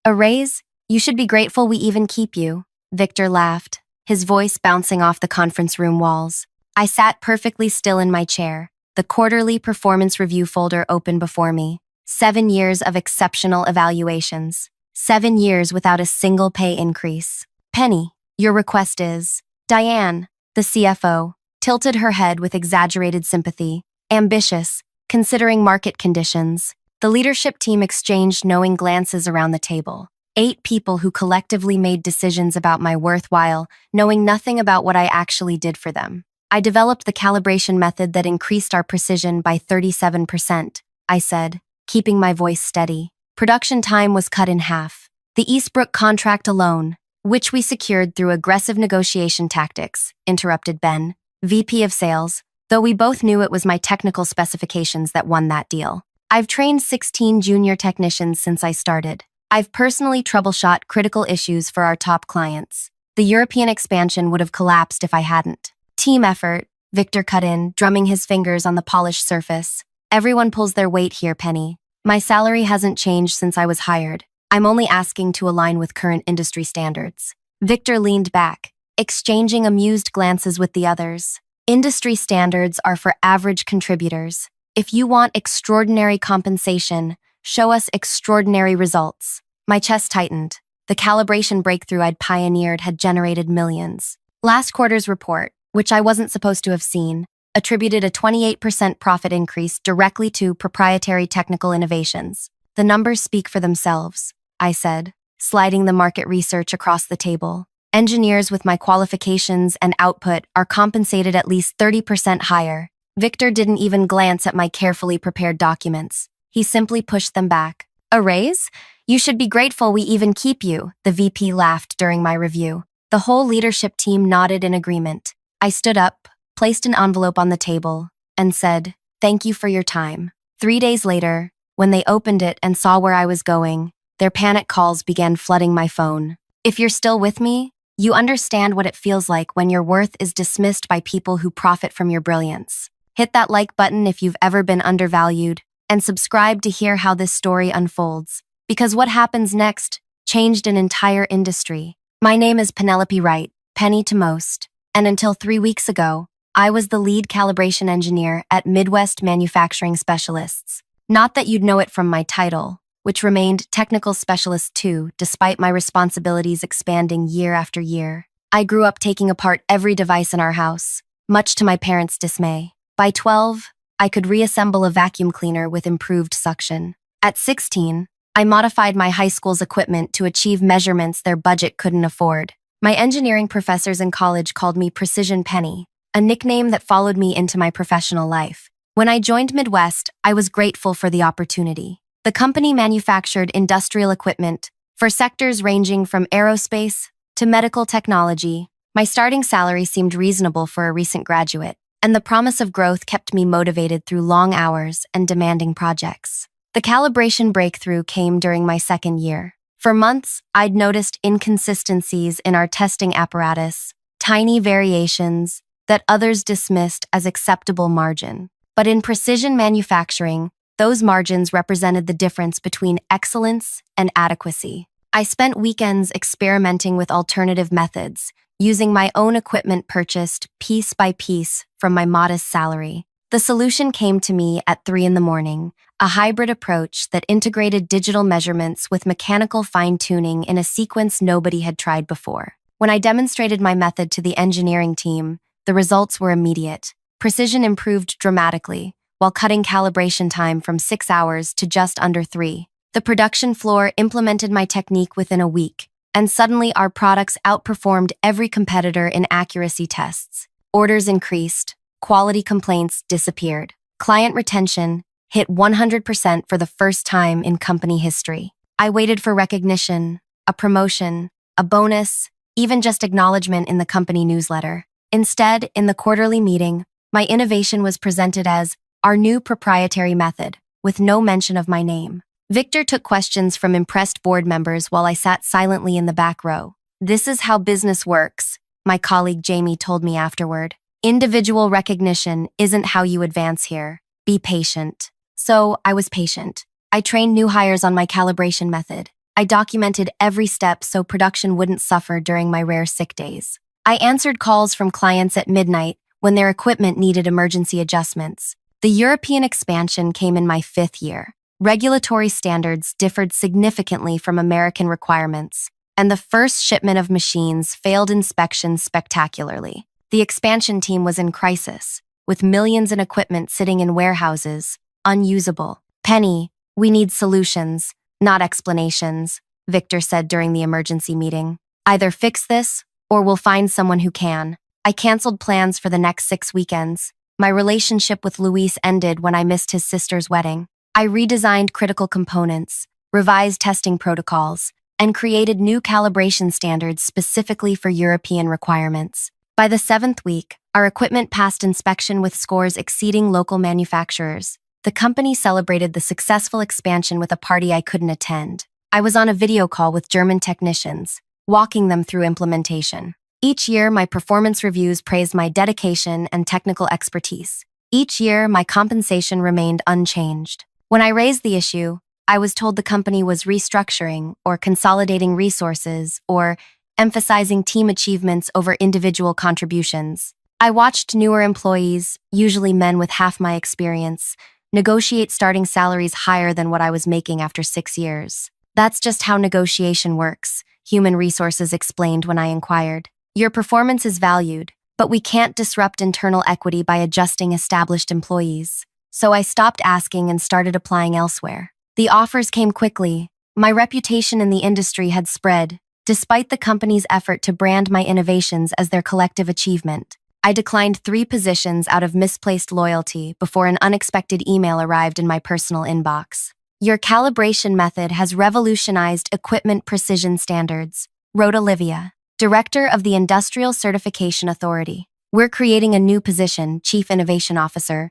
A raise? You should be grateful we even keep you. Victor laughed, his voice bouncing off the conference room walls. I sat perfectly still in my chair, the quarterly performance review folder open before me. 7 years of exceptional evaluations. 7 years without a single pay increase. Penny, your request is. Diane, the CFO, tilted her head with exaggerated sympathy. Ambitious, considering market conditions. The leadership team exchanged knowing glances around the table. 8 people who collectively made decisions about my worth while knowing nothing about what I actually did for them. I developed the calibration method that increased our precision by 37%, I said, keeping my voice steady. Production time was cut in half. The Eastbrook contract alone, which we secured through aggressive negotiation tactics, interrupted Ben, VP of Sales, though we both knew it was my technical specifications that won that deal. I've trained 16 junior technicians since I started. I've personally troubleshot critical issues for our top clients. The European expansion would have collapsed if I hadn't. Team effort, Victor cut in, drumming his fingers on the polished surface. Everyone pulls their weight here, Penny. My salary hasn't changed since I was hired. I'm only asking to align with current industry standards. Victor leaned back, exchanging amused glances with the others. Industry standards are for average contributors. If you want extraordinary compensation, show us extraordinary results. My chest tightened. The calibration breakthrough I'd pioneered had generated millions. Last quarter's report, which I wasn't supposed to have seen, attributed a 28% profit increase directly to proprietary technical innovations. The numbers speak for themselves, I said, sliding the market research across the table. Engineers with my qualifications and output are compensated at least 30% higher. Victor didn't even glance at my carefully prepared documents. He simply pushed them back. A raise? You should be grateful we even keep you, the VP laughed during my review. The whole leadership team nodded in agreement. I stood up, placed an envelope on the table, and said, "Thank you for your time." 3 days later, when they opened it and saw where I was going, their panic calls began flooding my phone. If you're still with me, you understand what it feels like when your worth is dismissed by people who profit from your brilliance. Hit that like button if you've ever been undervalued, and subscribe to hear how this story unfolds. Because what happens next changed an entire industry. My name is Penelope Wright, Penny to most, and until 3 weeks ago, I was the lead calibration engineer at Midwest Manufacturing Specialists. Not that you'd know it from my title, which remained Technical Specialist 2 despite my responsibilities expanding year after year. I grew up taking apart every device in our house, much to my parents' dismay. By 12, I could reassemble a vacuum cleaner with improved suction. At 16, I modified my high school's equipment to achieve measurements their budget couldn't afford. My engineering professors in college called me Precision Penny, a nickname that followed me into my professional life. When I joined Midwest, I was grateful for the opportunity. The company manufactured industrial equipment for sectors ranging from aerospace to medical technology. My starting salary seemed reasonable for a recent graduate, and the promise of growth kept me motivated through long hours and demanding projects. The calibration breakthrough came during my second year. For months, I'd noticed inconsistencies in our testing apparatus, tiny variations that others dismissed as acceptable margin. But in precision manufacturing, those margins represented the difference between excellence and adequacy. I spent weekends experimenting with alternative methods, using my own equipment purchased piece by piece from my modest salary. The solution came to me at 3 in the morning, a hybrid approach that integrated digital measurements with mechanical fine-tuning in a sequence nobody had tried before. When I demonstrated my method to the engineering team, the results were immediate. Precision improved dramatically, while cutting calibration time from 6 hours to just under 3. The production floor implemented my technique within a week, and suddenly our products outperformed every competitor in accuracy tests. Orders increased, quality complaints disappeared. Client retention hit 100% for the first time in company history. I waited for recognition, a promotion, a bonus, even just acknowledgement in the company newsletter. Instead, in the quarterly meeting, my innovation was presented as our new proprietary method, with no mention of my name. Victor took questions from impressed board members while I sat silently in the back row. "This is how business works," my colleague Jamie told me afterward. "Individual recognition isn't how you advance here. Be patient." So I was patient. I trained new hires on my calibration method, I documented every step so production wouldn't suffer during my rare sick days. I answered calls from clients at midnight when their equipment needed emergency adjustments. The European expansion came in my 5th year. Regulatory standards differed significantly from American requirements, and the first shipment of machines failed inspections spectacularly. The expansion team was in crisis, with millions in equipment sitting in warehouses, unusable. "Penny, we need solutions, not explanations," Victor said during the emergency meeting. "Either fix this, or we'll find someone who can." I canceled plans for the next 6 weekends. My relationship with Luis ended when I missed his sister's wedding. I redesigned critical components, revised testing protocols, and created new calibration standards specifically for European requirements. By the 7th week, our equipment passed inspection with scores exceeding local manufacturers. The company celebrated the successful expansion with a party I couldn't attend. I was on a video call with German technicians, walking them through implementation. Each year, my performance reviews praised my dedication and technical expertise. Each year, my compensation remained unchanged. When I raised the issue, I was told the company was restructuring or consolidating resources or emphasizing team achievements over individual contributions. I watched newer employees, usually men with half my experience, negotiate starting salaries higher than what I was making after 6 years. "That's just how negotiation works," Human Resources explained when I inquired. "Your performance is valued, but we can't disrupt internal equity by adjusting established employees." So I stopped asking and started applying elsewhere. The offers came quickly. My reputation in the industry had spread, despite the company's effort to brand my innovations as their collective achievement. I declined 3 positions out of misplaced loyalty before an unexpected email arrived in my personal inbox. "Your calibration method has revolutionized equipment precision standards," wrote Olivia, director of the Industrial Certification Authority. "We're creating a new position, Chief Innovation Officer,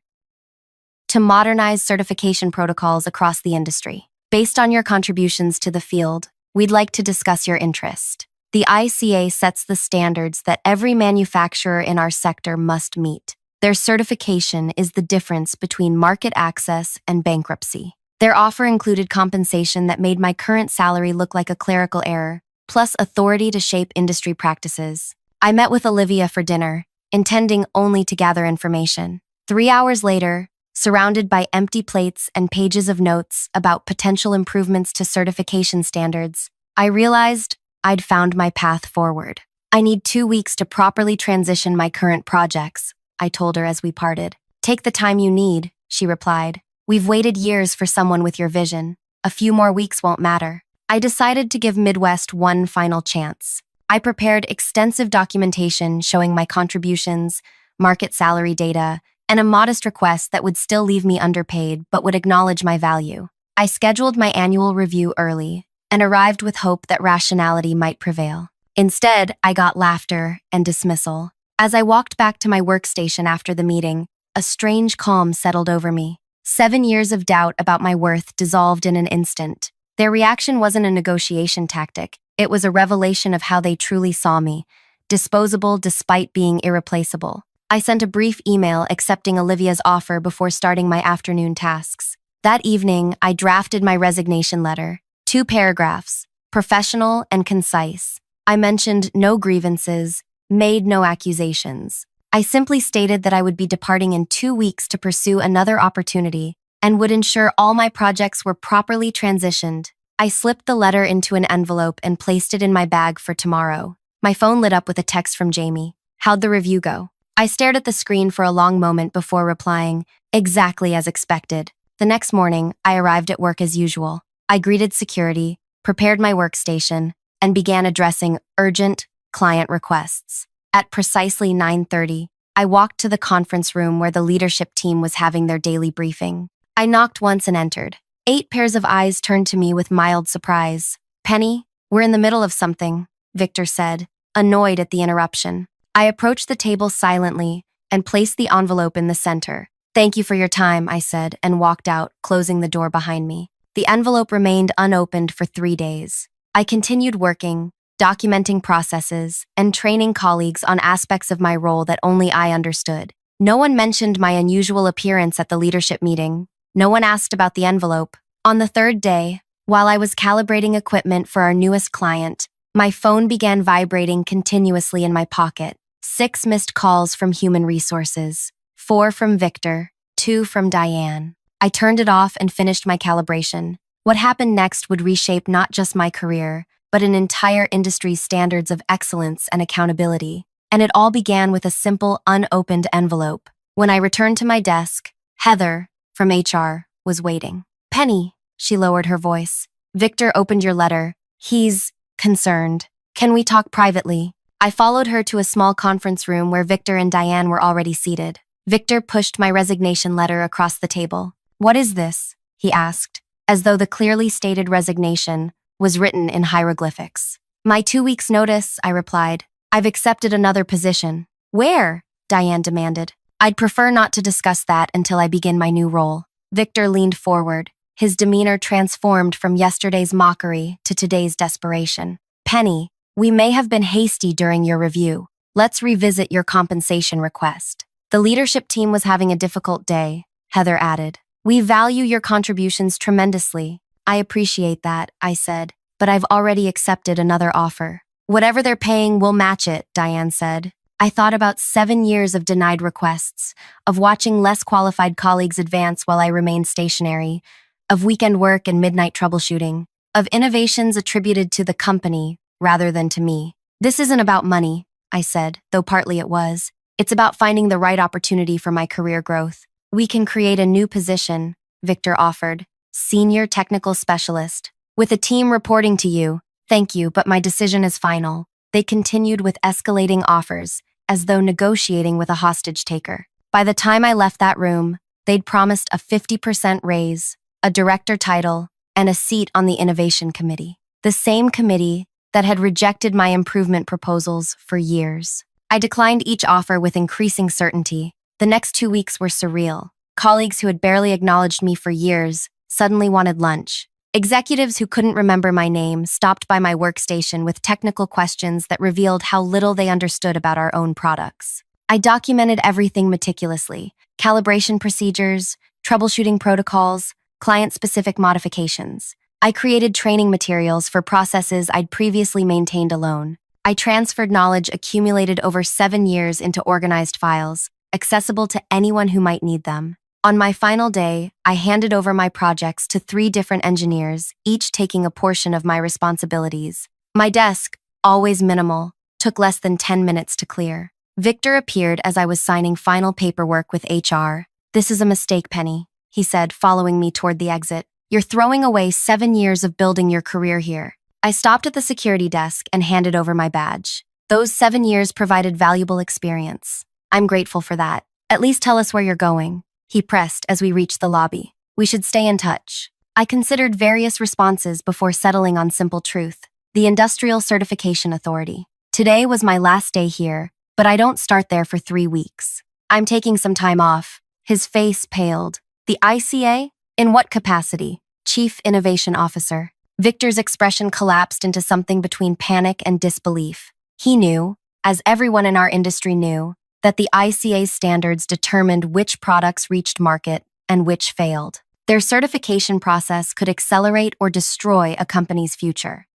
to modernize certification protocols across the industry. Based on your contributions to the field, we'd like to discuss your interest." The ICA sets the standards that every manufacturer in our sector must meet. Their certification is the difference between market access and bankruptcy. Their offer included compensation that made my current salary look like a clerical error, plus authority to shape industry practices. I met with Olivia for dinner, intending only to gather information. 3 hours later, surrounded by empty plates and pages of notes about potential improvements to certification standards, I realized I'd found my path forward. "I need 2 weeks to properly transition my current projects," I told her as we parted. "Take the time you need," she replied. "We've waited years for someone with your vision. A few more weeks won't matter." I decided to give Midwest one final chance. I prepared extensive documentation showing my contributions, market salary data, and a modest request that would still leave me underpaid but would acknowledge my value. I scheduled my annual review early and arrived with hope that rationality might prevail. Instead, I got laughter and dismissal. As I walked back to my workstation after the meeting, a strange calm settled over me. 7 years of doubt about my worth dissolved in an instant. Their reaction wasn't a negotiation tactic. It was a revelation of how they truly saw me, disposable despite being irreplaceable. I sent a brief email accepting Olivia's offer before starting my afternoon tasks. That evening, I drafted my resignation letter. 2 paragraphs, professional and concise. I mentioned no grievances, made no accusations. I simply stated that I would be departing in 2 weeks to pursue another opportunity and would ensure all my projects were properly transitioned. I slipped the letter into an envelope and placed it in my bag for tomorrow. My phone lit up with a text from Jamie. "How'd the review go?" I stared at the screen for a long moment before replying, "Exactly as expected." The next morning, I arrived at work as usual. I greeted security, prepared my workstation, and began addressing urgent client requests. At precisely 9:30, I walked to the conference room where the leadership team was having their daily briefing. I knocked once and entered. 8 pairs of eyes turned to me with mild surprise. "Penny, we're in the middle of something," Victor said, annoyed at the interruption. I approached the table silently and placed the envelope in the center. "Thank you for your time," I said, and walked out, closing the door behind me. The envelope remained unopened for 3 days. I continued working, documenting processes, and training colleagues on aspects of my role that only I understood. No one mentioned my unusual appearance at the leadership meeting. No one asked about the envelope. On the 3rd day, While I was calibrating equipment for our newest client, my phone began vibrating continuously in my pocket. 6 missed calls from human resources, 4 from Victor, 2 from Diane. I turned it off and finished my calibration. What happened next would reshape not just my career, but an entire industry's standards of excellence and accountability. And it all began with a simple, unopened envelope. When I returned to my desk, Heather, from HR, was waiting. "Penny," she lowered her voice. "Victor opened your letter. He's concerned. Can we talk privately?" I followed her to a small conference room where Victor and Diane were already seated. Victor pushed my resignation letter across the table. "What is this?" he asked, as though the clearly stated resignation was written in hieroglyphics. "My 2 weeks' notice," I replied. "I've accepted another position." "Where?" Diane demanded. "I'd prefer not to discuss that until I begin my new role." Victor leaned forward, his demeanor transformed from yesterday's mockery to today's desperation. "Penny, we may have been hasty during your review. Let's revisit your compensation request." "The leadership team was having a difficult day," Heather added. "We value your contributions tremendously." "I appreciate that," I said, "but I've already accepted another offer." "Whatever they're paying, we'll match it," Diane said. I thought about 7 years of denied requests, of watching less qualified colleagues advance while I remained stationary, of weekend work and midnight troubleshooting, of innovations attributed to the company rather than to me. "This isn't about money," I said, though partly it was. "It's about finding the right opportunity for my career growth." "We can create a new position," Victor offered, "Senior Technical Specialist, with a team reporting to you." "Thank you, but my decision is final." They continued with escalating offers, as though negotiating with a hostage-taker. By the time I left that room, they'd promised a 50% raise, a director title, and a seat on the innovation committee. The same committee that had rejected my improvement proposals for years. I declined each offer with increasing certainty. The next 2 weeks were surreal. Colleagues who had barely acknowledged me for years suddenly wanted lunch. Executives who couldn't remember my name stopped by my workstation with technical questions that revealed how little they understood about our own products. I documented everything meticulously: calibration procedures, troubleshooting protocols, client-specific modifications. I created training materials for processes I'd previously maintained alone. I transferred knowledge accumulated over 7 years into organized files, accessible to anyone who might need them. On my final day, I handed over my projects to 3 different engineers, each taking a portion of my responsibilities. My desk, always minimal, took less than 10 minutes to clear. Victor appeared as I was signing final paperwork with HR. "This is a mistake, Penny," he said, following me toward the exit. "You're throwing away 7 years of building your career here." I stopped at the security desk and handed over my badge. "Those 7 years provided valuable experience. I'm grateful for that. At least tell us where you're going," he pressed as we reached the lobby. "We should stay in touch." I considered various responses before settling on simple truth: the Industrial Certification Authority. Today was my last day here, but I don't start there for 3 weeks. "I'm taking some time off." His face paled. "The ICA? In what capacity?" "Chief Innovation Officer." Victor's expression collapsed into something between panic and disbelief. He knew, as everyone in our industry knew, that the ICA's standards determined which products reached market and which failed. Their certification process could accelerate or destroy a company's future.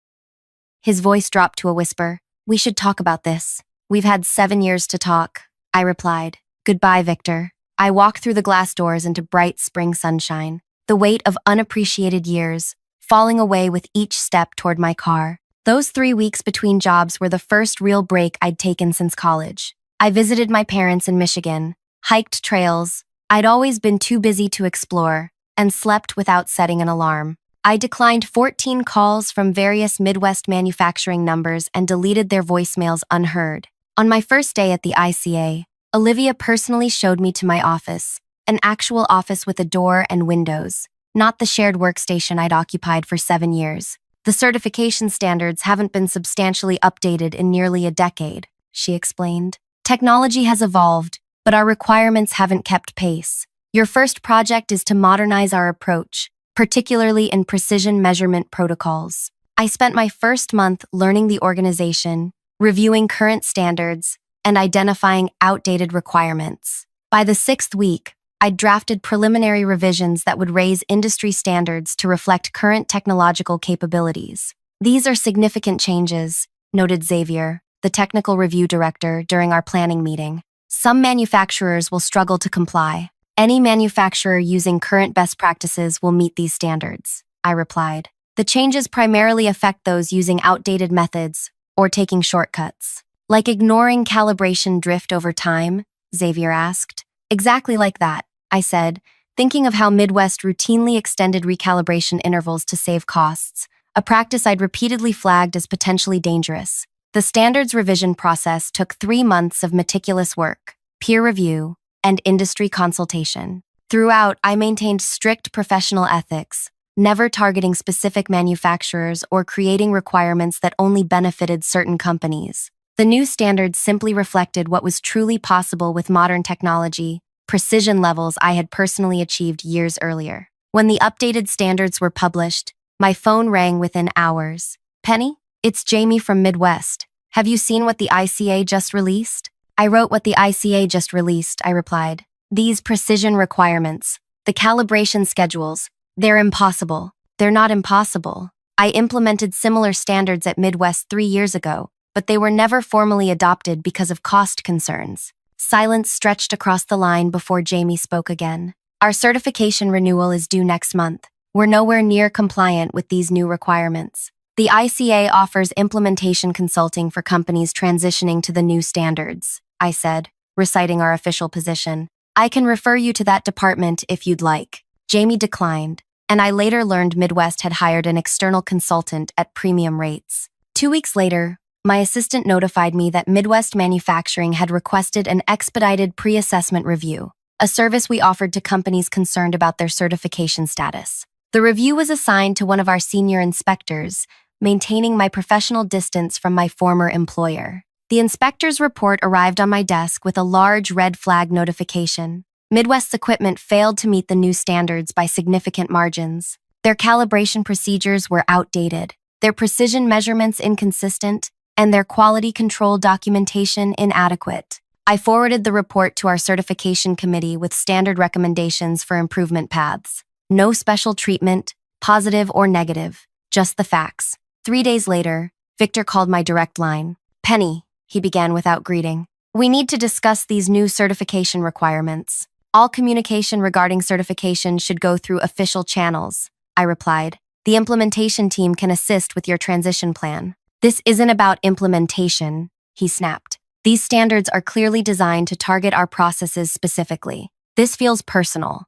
His voice dropped to a whisper. "We should talk about this." "We've had 7 years to talk," I replied. "Goodbye, Victor." I walked through the glass doors into bright spring sunshine, the weight of unappreciated years falling away with each step toward my car. Those 3 weeks between jobs were the first real break I'd taken since college. I visited my parents in Michigan, hiked trails I'd always been too busy to explore, and slept without setting an alarm. I declined 14 calls from various Midwest manufacturing numbers and deleted their voicemails unheard. On my first day at the ICA, Olivia personally showed me to my office, an actual office with a door and windows, not the shared workstation I'd occupied for 7 years. "The certification standards haven't been substantially updated in nearly a decade," she explained. "Technology has evolved, but our requirements haven't kept pace. Your first project is to modernize our approach, particularly in precision measurement protocols." I spent my first month learning the organization, reviewing current standards, and identifying outdated requirements. By the 6th week, I'd drafted preliminary revisions that would raise industry standards to reflect current technological capabilities. These are significant changes, noted Xavier, the technical review director, during our planning meeting. Some manufacturers will struggle to comply. Any manufacturer using current best practices will meet these standards, I replied. The changes primarily affect those using outdated methods or taking shortcuts. Like ignoring calibration drift over time? Xavier asked. Exactly like that, I said, thinking of how Midwest routinely extended recalibration intervals to save costs, a practice I'd repeatedly flagged as potentially dangerous. The standards revision process took 3 months of meticulous work, peer review, and industry consultation. Throughout, I maintained strict professional ethics, never targeting specific manufacturers or creating requirements that only benefited certain companies. The new standards simply reflected what was truly possible with modern technology, precision levels I had personally achieved years earlier. When the updated standards were published, my phone rang within hours. Penny, it's Jamie from Midwest. Have you seen what the ICA just released? I wrote what the ICA just released, I replied. These precision requirements, the calibration schedules, they're impossible. They're not impossible. I implemented similar standards at Midwest 3 years ago, but they were never formally adopted because of cost concerns. Silence stretched across the line before Jamie spoke again. Our certification renewal is due next month. We're nowhere near compliant with these new requirements. The ICA offers implementation consulting for companies transitioning to the new standards, I said, reciting our official position. I can refer you to that department if you'd like. Jamie declined, and I later learned Midwest had hired an external consultant at premium rates. 2 weeks later, my assistant notified me that Midwest Manufacturing had requested an expedited pre-assessment review, a service we offered to companies concerned about their certification status. The review was assigned to one of our senior inspectors, maintaining my professional distance from my former employer. The inspector's report arrived on my desk with a large red flag notification. Midwest's equipment failed to meet the new standards by significant margins. Their calibration procedures were outdated, their precision measurements inconsistent, and their quality control documentation inadequate. I forwarded the report to our certification committee with standard recommendations for improvement paths. No special treatment, positive or negative, just the facts. 3 days later, Victor called my direct line. Penny, he began without greeting. We need to discuss these new certification requirements. All communication regarding certification should go through official channels, I replied. The implementation team can assist with your transition plan. This isn't about implementation, he snapped. These standards are clearly designed to target our processes specifically. This feels personal.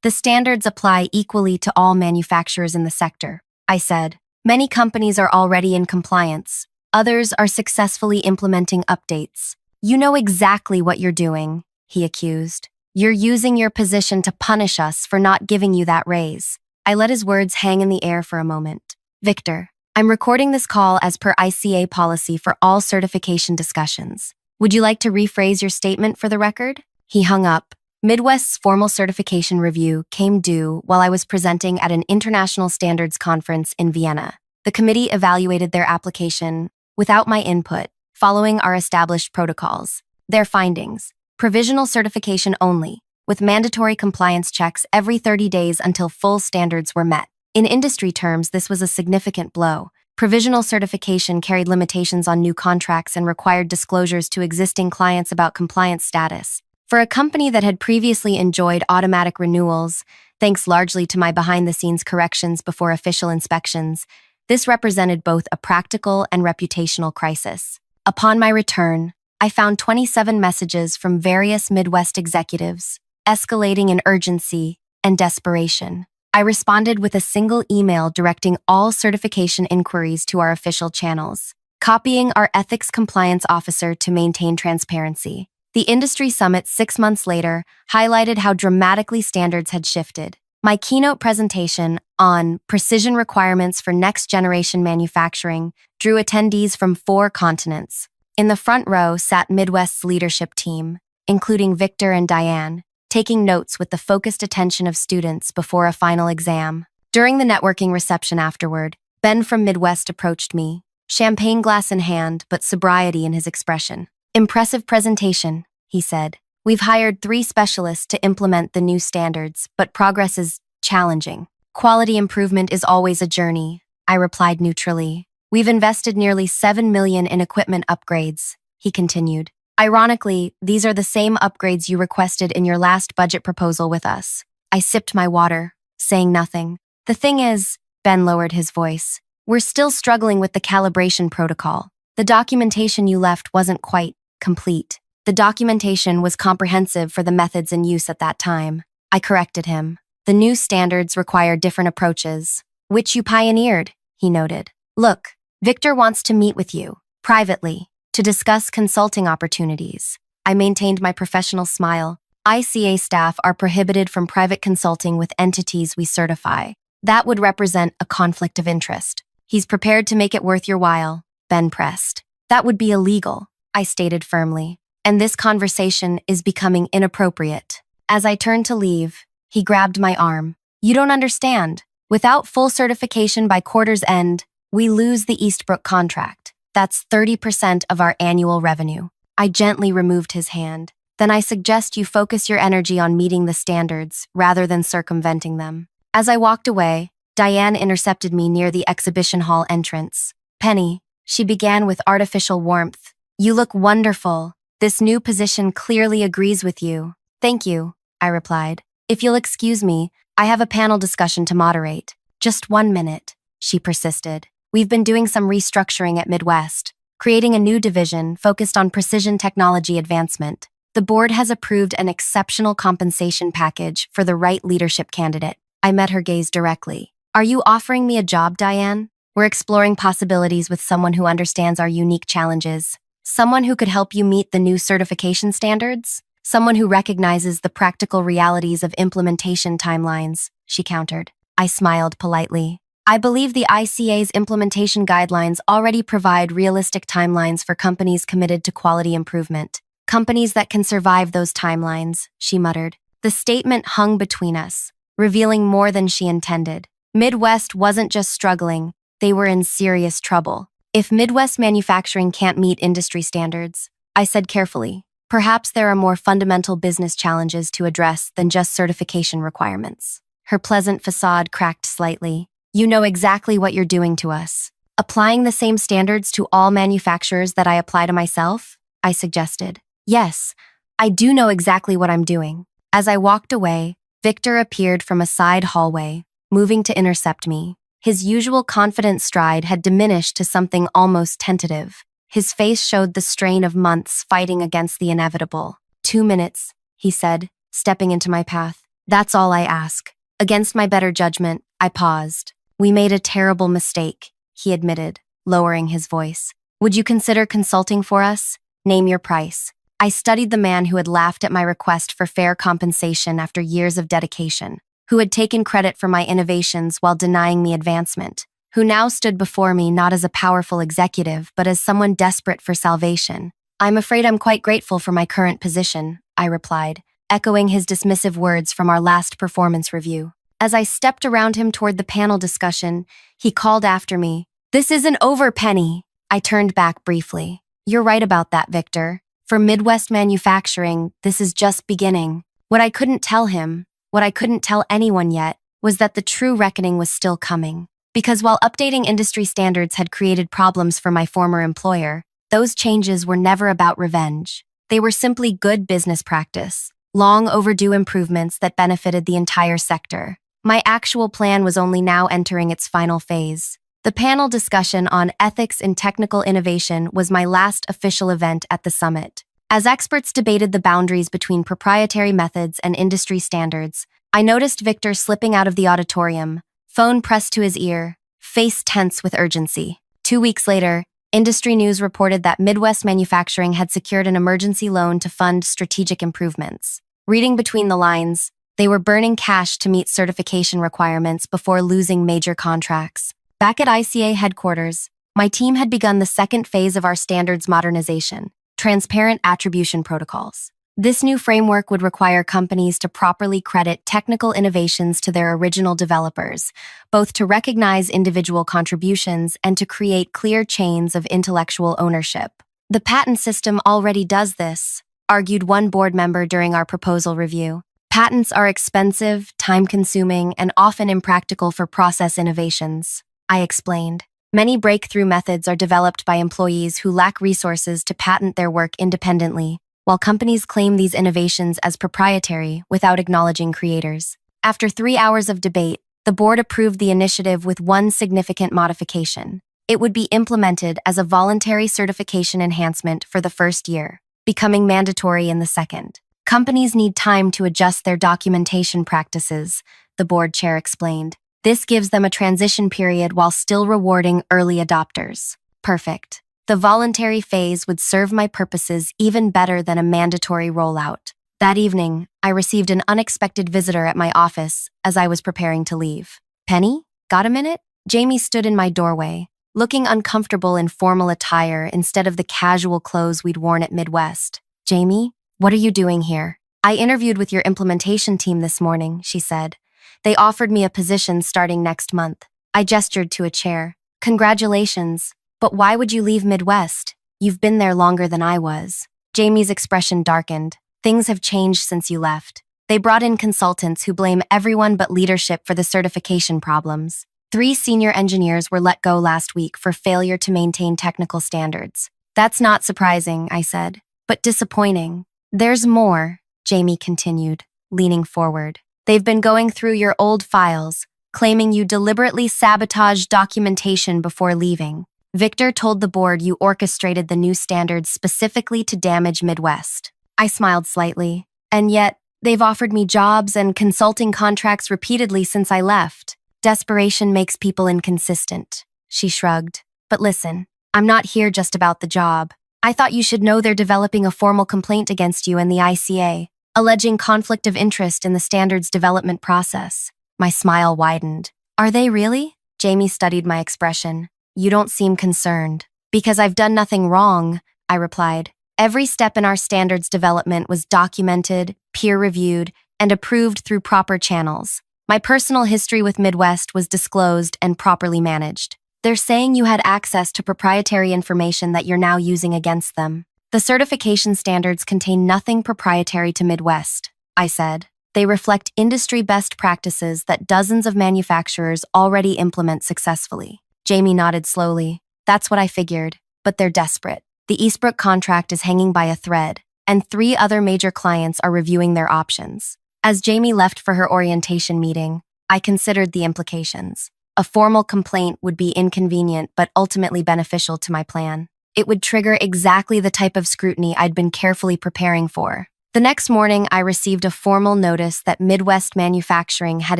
The standards apply equally to all manufacturers in the sector, I said. Many companies are already in compliance. Others are successfully implementing updates. You know exactly what you're doing, he accused. You're using your position to punish us for not giving you that raise. I let his words hang in the air for a moment. Victor, I'm recording this call as per ICA policy for all certification discussions. Would you like to rephrase your statement for the record? He hung up. Midwest's formal certification review came due while I was presenting at an international standards conference in Vienna. The committee evaluated their application without my input, following our established protocols. Their findings: provisional certification only, with mandatory compliance checks every 30 days until full standards were met. In industry terms, this was a significant blow. Provisional certification carried limitations on new contracts and required disclosures to existing clients about compliance status. For a company that had previously enjoyed automatic renewals, thanks largely to my behind-the-scenes corrections before official inspections, this represented both a practical and reputational crisis. Upon my return, I found 27 messages from various Midwest executives, escalating in urgency and desperation. I responded with a single email directing all certification inquiries to our official channels, copying our ethics compliance officer to maintain transparency. The industry summit 6 months later highlighted how dramatically standards had shifted. My keynote presentation on precision requirements for next-generation manufacturing drew attendees from 4 continents. In the front row sat Midwest's leadership team, including Victor and Diane, taking notes with the focused attention of students before a final exam. During the networking reception afterward, Ben from Midwest approached me, champagne glass in hand, but sobriety in his expression. Impressive presentation, he said. We've hired 3 specialists to implement the new standards, but progress is challenging. Quality improvement is always a journey, I replied neutrally. We've invested nearly $7 million in equipment upgrades, he continued. Ironically, these are the same upgrades you requested in your last budget proposal with us. I sipped my water, saying nothing. The thing is, Ben lowered his voice, we're still struggling with the calibration protocol. The documentation you left wasn't quite complete. The documentation was comprehensive for the methods in use at that time. I corrected him. The new standards require different approaches, which you pioneered, he noted. Look, Victor wants to meet with you, privately, to discuss consulting opportunities. I maintained my professional smile. ICA staff are prohibited from private consulting with entities we certify. That would represent a conflict of interest. He's prepared to make it worth your while, Ben pressed. That would be illegal, I stated firmly. And this conversation is becoming inappropriate. As I turned to leave, he grabbed my arm. You don't understand. Without full certification by quarter's end, we lose the Eastbrook contract. That's 30% of our annual revenue. I gently removed his hand. Then I suggest you focus your energy on meeting the standards rather than circumventing them. As I walked away, Diane intercepted me near the exhibition hall entrance. Penny, she began with artificial warmth. You look wonderful. This new position clearly agrees with you. Thank you, I replied. If you'll excuse me, I have a panel discussion to moderate. Just 1 minute, she persisted. We've been doing some restructuring at Midwest, creating a new division focused on precision technology advancement. The board has approved an exceptional compensation package for the right leadership candidate. I met her gaze directly. Are you offering me a job, Diane? We're exploring possibilities with someone who understands our unique challenges. Someone who could help you meet the new certification standards? Someone who recognizes the practical realities of implementation timelines, she countered. I smiled politely. I believe the ICA's implementation guidelines already provide realistic timelines for companies committed to quality improvement. Companies that can survive those timelines, she muttered. The statement hung between us, revealing more than she intended. Midwest wasn't just struggling, they were in serious trouble. If Midwest manufacturing can't meet industry standards, I said carefully, perhaps there are more fundamental business challenges to address than just certification requirements. Her pleasant facade cracked slightly. You know exactly what you're doing to us. Applying the same standards to all manufacturers that I apply to myself? I suggested. Yes, I do know exactly what I'm doing. As I walked away, Victor appeared from a side hallway, moving to intercept me. His usual confident stride had diminished to something almost tentative. His face showed the strain of months fighting against the inevitable. 2 minutes, he said, stepping into my path. That's all I ask. Against my better judgment, I paused. We made a terrible mistake, he admitted, lowering his voice. Would you consider consulting for us? Name your price. I studied the man who had laughed at my request for fair compensation after years of dedication, who had taken credit for my innovations while denying me advancement, who now stood before me not as a powerful executive, but as someone desperate for salvation. I'm afraid I'm quite grateful for my current position, I replied, echoing his dismissive words from our last performance review. As I stepped around him toward the panel discussion, he called after me, "This isn't over, Penny." I turned back briefly. You're right about that, Victor. For Midwest manufacturing, this is just beginning. What I couldn't tell him, what I couldn't tell anyone yet, was that the true reckoning was still coming. Because while updating industry standards had created problems for my former employer, those changes were never about revenge. They were simply good business practice, long overdue improvements that benefited the entire sector. My actual plan was only now entering its final phase. The panel discussion on ethics in technical innovation was my last official event at the summit. As experts debated the boundaries between proprietary methods and industry standards, I noticed Victor slipping out of the auditorium, phone pressed to his ear, face tense with urgency. 2 weeks later, industry news reported that Midwest Manufacturing had secured an emergency loan to fund strategic improvements. Reading between the lines, they were burning cash to meet certification requirements before losing major contracts. Back at ICA headquarters, my team had begun the second phase of our standards modernization, transparent attribution protocols. This new framework would require companies to properly credit technical innovations to their original developers, both to recognize individual contributions and to create clear chains of intellectual ownership. The patent system already does this. argued one board member during our proposal review. Patents are expensive, time-consuming, and often impractical for process innovations, I explained. Many breakthrough methods are developed by employees who lack resources to patent their work independently, while companies claim these innovations as proprietary without acknowledging creators. After 3 hours of debate, the board approved the initiative with one significant modification. It would be implemented as a voluntary certification enhancement for the first year, becoming mandatory in the second. Companies need time to adjust their documentation practices, the board chair explained. This gives them a transition period while still rewarding early adopters. Perfect. The voluntary phase would serve my purposes even better than a mandatory rollout. That evening, I received an unexpected visitor at my office as I was preparing to leave. Penny, got a minute? Jamie stood in my doorway, looking uncomfortable in formal attire instead of the casual clothes we'd worn at Midwest. Jamie, what are you doing here? I interviewed with your implementation team this morning, she said. They offered me a position starting next month. I gestured to a chair. Congratulations. But why would you leave Midwest? You've been there longer than I was. Jamie's expression darkened. Things have changed since you left. They brought in consultants who blame everyone but leadership for the certification problems. 3 senior engineers were let go last week for failure to maintain technical standards. That's not surprising, I said, but disappointing. There's more, Jamie continued, leaning forward. They've been going through your old files, claiming you deliberately sabotaged documentation before leaving. Victor told the board you orchestrated the new standards specifically to damage Midwest. I smiled slightly. And yet, they've offered me jobs and consulting contracts repeatedly since I left. Desperation makes people inconsistent, she shrugged. But listen, I'm not here just about the job. I thought you should know they're developing a formal complaint against you and the ICA, alleging conflict of interest in the standards development process. My smile widened. Are they really? Jamie studied my expression. You don't seem concerned. Because I've done nothing wrong, I replied. Every step in our standards development was documented, peer-reviewed, and approved through proper channels. My personal history with Midwest was disclosed and properly managed. They're saying you had access to proprietary information that you're now using against them. The certification standards contain nothing proprietary to Midwest, I said. They reflect industry best practices that dozens of manufacturers already implement successfully. Jamie nodded slowly. That's what I figured, but they're desperate. The Eastbrook contract is hanging by a thread, and 3 other major clients are reviewing their options. As Jamie left for her orientation meeting, I considered the implications. A formal complaint would be inconvenient but ultimately beneficial to my plan. It would trigger exactly the type of scrutiny I'd been carefully preparing for. The next morning, I received a formal notice that Midwest Manufacturing had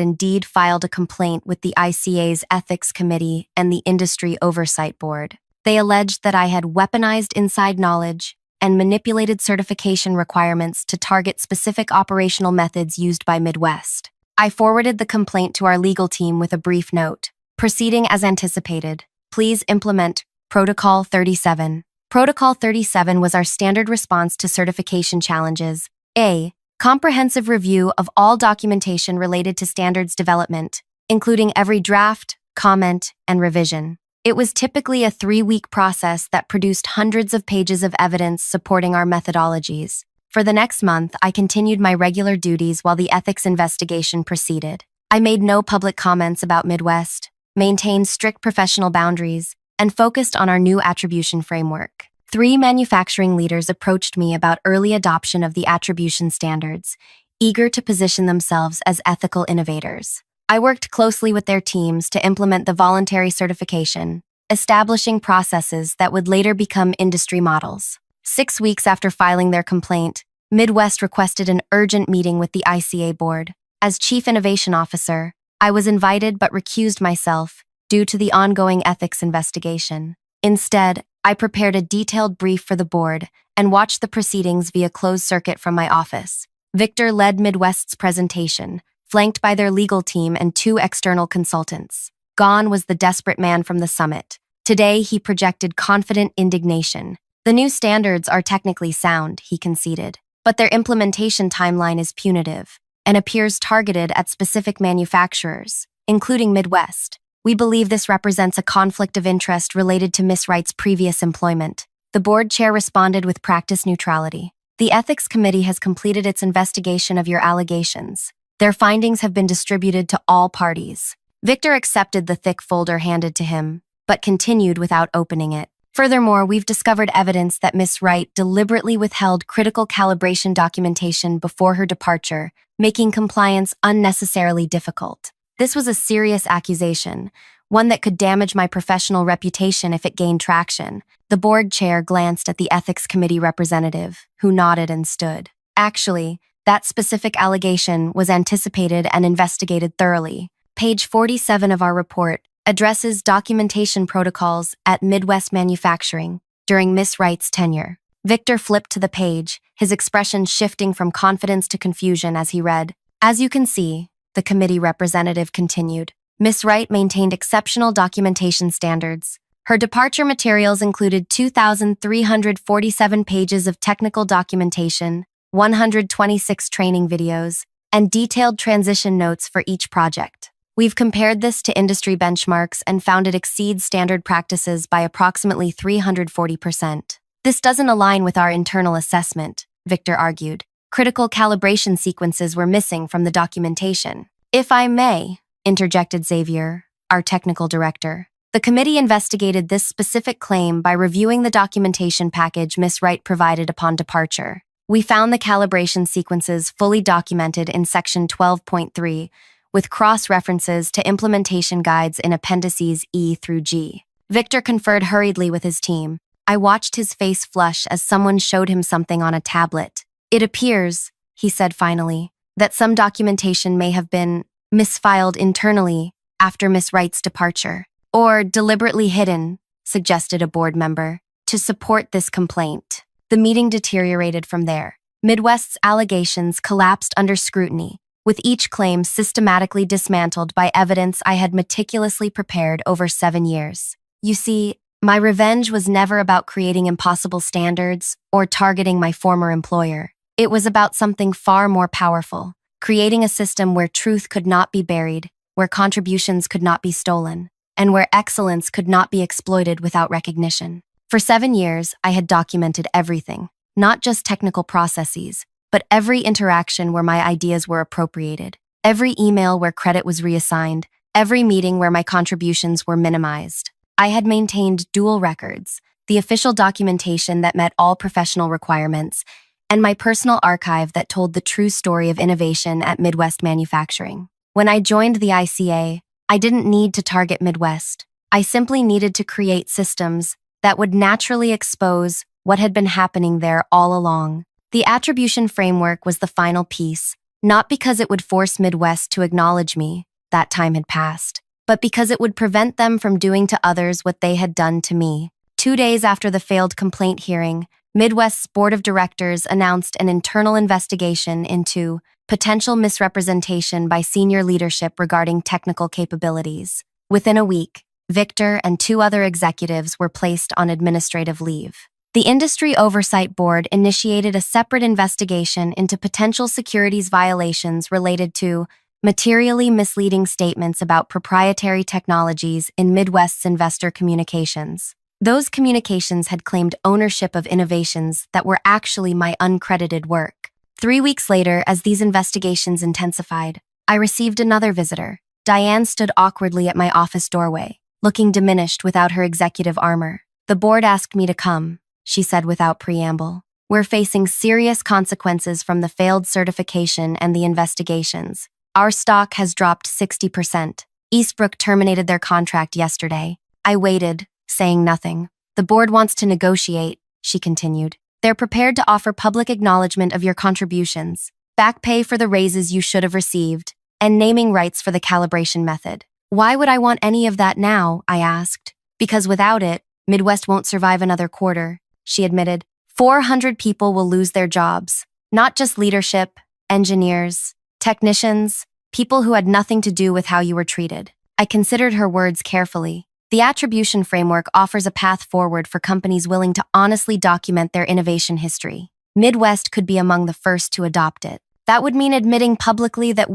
indeed filed a complaint with the ICA's Ethics Committee and the Industry Oversight Board. They alleged that I had weaponized inside knowledge and manipulated certification requirements to target specific operational methods used by Midwest. I forwarded the complaint to our legal team with a brief note. Proceeding as anticipated. Please implement Protocol 37. Protocol 37 was our standard response to certification challenges. A. Comprehensive review of all documentation related to standards development, including every draft, comment, and revision. It was typically a 3-week process that produced hundreds of pages of evidence supporting our methodologies. For the next month, I continued my regular duties while the ethics investigation proceeded. I made no public comments about Midwest, maintained strict professional boundaries, and focused on our new attribution framework. 3 manufacturing leaders approached me about early adoption of the attribution standards, eager to position themselves as ethical innovators. I worked closely with their teams to implement the voluntary certification, establishing processes that would later become industry models. 6 weeks after filing their complaint, Midwest requested an urgent meeting with the ICA board. As Chief Innovation Officer, I was invited but recused myself due to the ongoing ethics investigation. Instead, I prepared a detailed brief for the board and watched the proceedings via closed circuit from my office. Victor led Midwest's presentation, flanked by their legal team and 2 external consultants. Gone was the desperate man from the summit. Today, he projected confident indignation. The new standards are technically sound, he conceded, but their implementation timeline is punitive and appears targeted at specific manufacturers, including Midwest. We believe this represents a conflict of interest related to Miss Wright's previous employment. The board chair responded with practice neutrality. The Ethics Committee has completed its investigation of your allegations. Their findings have been distributed to all parties. Victor accepted the thick folder handed to him, but continued without opening it. Furthermore, we've discovered evidence that Miss Wright deliberately withheld critical calibration documentation before her departure, making compliance unnecessarily difficult. This was a serious accusation, one that could damage my professional reputation if it gained traction. The board chair glanced at the Ethics Committee representative, who nodded and stood. Actually, that specific allegation was anticipated and investigated thoroughly. Page 47 of our report addresses documentation protocols at Midwest Manufacturing during Miss Wright's tenure. Victor flipped to the page, his expression shifting from confidence to confusion as he read. As you can see, the committee representative continued, Miss Wright maintained exceptional documentation standards. Her departure materials included 2,347 pages of technical documentation, 126 training videos, and detailed transition notes for each project. We've compared this to industry benchmarks and found it exceeds standard practices by approximately 340%. This doesn't align with our internal assessment, Victor argued. Critical calibration sequences were missing from the documentation. If I may, interjected Xavier, our technical director. The committee investigated this specific claim by reviewing the documentation package Miss Wright provided upon departure. We found the calibration sequences fully documented in Section 12.3, with cross-references to implementation guides in appendices E through G. Victor conferred hurriedly with his team. I watched his face flush as someone showed him something on a tablet. It appears, he said finally, that some documentation may have been misfiled internally after Miss Wright's departure, or deliberately hidden, suggested a board member, to support this complaint. The meeting deteriorated from there. Midwest's allegations collapsed under scrutiny, with each claim systematically dismantled by evidence I had meticulously prepared over 7 years. You see, my revenge was never about creating impossible standards or targeting my former employer. It was about something far more powerful, creating a system where truth could not be buried, where contributions could not be stolen, and where excellence could not be exploited without recognition. For 7 years, I had documented everything, not just technical processes, but every interaction where my ideas were appropriated, every email where credit was reassigned, every meeting where my contributions were minimized. I had maintained dual records, the official documentation that met all professional requirements, and my personal archive that told the true story of innovation at Midwest Manufacturing. When I joined the ICA, I didn't need to target Midwest. I simply needed to create systems that would naturally expose what had been happening there all along. The attribution framework was the final piece, not because it would force Midwest to acknowledge me, that time had passed, but because it would prevent them from doing to others what they had done to me. 2 days after the failed complaint hearing, Midwest's board of directors announced an internal investigation into potential misrepresentation by senior leadership regarding technical capabilities. Within a week, Victor and 2 other executives were placed on administrative leave. The Industry Oversight Board initiated a separate investigation into potential securities violations related to materially misleading statements about proprietary technologies in Midwest's investor communications. Those communications had claimed ownership of innovations that were actually my uncredited work. 3 weeks later, as these investigations intensified, I received another visitor. Diane stood awkwardly at my office doorway, looking diminished without her executive armor. The board asked me to come, she said without preamble. We're facing serious consequences from the failed certification and the investigations. Our stock has dropped 60%. Eastbrook terminated their contract yesterday. I waited, saying nothing. The board wants to negotiate, she continued. They're prepared to offer public acknowledgement of your contributions, back pay for the raises you should have received, and naming rights for the calibration method. Why would I want any of that now? I asked. Because without it, Midwest won't survive another quarter, she admitted. 400 people will lose their jobs, not just leadership, engineers, technicians, people who had nothing to do with how you were treated. I considered her words carefully. The attribution framework offers a path forward for companies willing to honestly document their innovation history. Midwest could be among the first to adopt it. That would mean admitting publicly that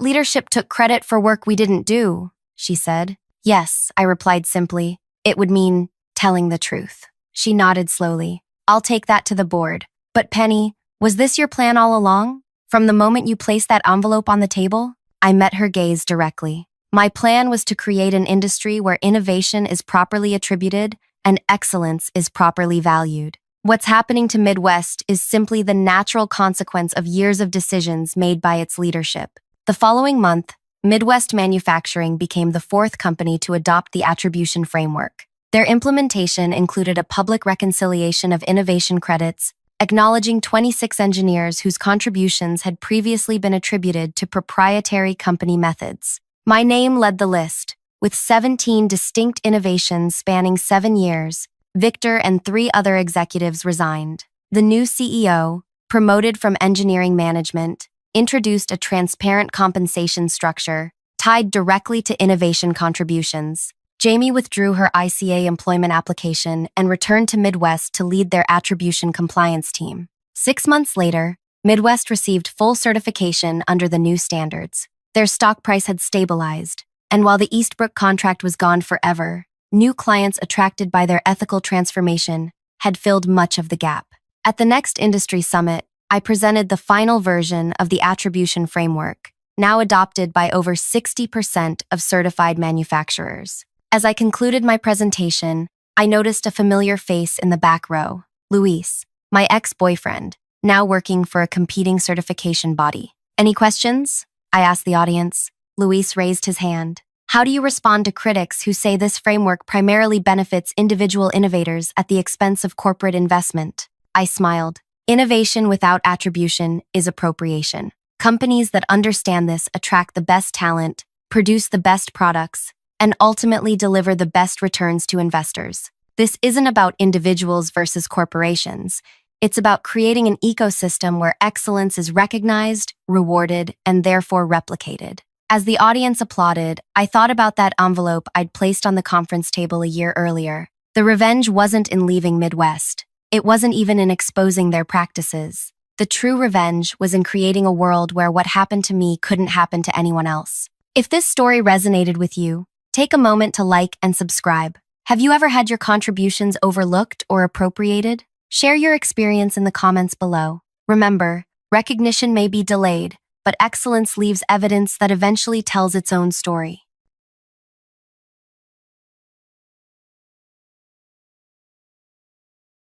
leadership took credit for work we didn't do, she said. Yes, I replied simply. It would mean telling the truth. She nodded slowly. I'll take that to the board. But Penny, was this your plan all along? From the moment you placed that envelope on the table? I met her gaze directly. My plan was to create an industry where innovation is properly attributed and excellence is properly valued. What's happening to Midwest is simply the natural consequence of years of decisions made by its leadership. The following month, Midwest Manufacturing became the fourth company to adopt the attribution framework. Their implementation included a public reconciliation of innovation credits, acknowledging 26 engineers whose contributions had previously been attributed to proprietary company methods. My name led the list, with 17 distinct innovations spanning 7 years. Victor and 3 other executives resigned. The new CEO, promoted from engineering management, introduced a transparent compensation structure tied directly to innovation contributions. Jamie withdrew her ICA employment application and returned to Midwest to lead their attribution compliance team. 6 months later, Midwest received full certification under the new standards. Their stock price had stabilized, and while the Eastbrook contract was gone forever, new clients attracted by their ethical transformation had filled much of the gap. At the next industry summit, I presented the final version of the attribution framework, now adopted by over 60% of certified manufacturers. As I concluded my presentation, I noticed a familiar face in the back row, Luis, my ex-boyfriend, now working for a competing certification body. Any questions? I asked the audience. Luis raised his hand. How do you respond to critics who say this framework primarily benefits individual innovators at the expense of corporate investment? I smiled. Innovation without attribution is appropriation. Companies that understand this attract the best talent, produce the best products, and ultimately deliver the best returns to investors. This isn't about individuals versus corporations. It's about creating an ecosystem where excellence is recognized, rewarded, and therefore replicated. As the audience applauded, I thought about that envelope I'd placed on the conference table a year earlier. The revenge wasn't in leaving Midwest. It wasn't even in exposing their practices. The true revenge was in creating a world where what happened to me couldn't happen to anyone else. If this story resonated with you, take a moment to like and subscribe. Have you ever had your contributions overlooked or appropriated? Share your experience in the comments below. Remember, recognition may be delayed, but excellence leaves evidence that eventually tells its own story.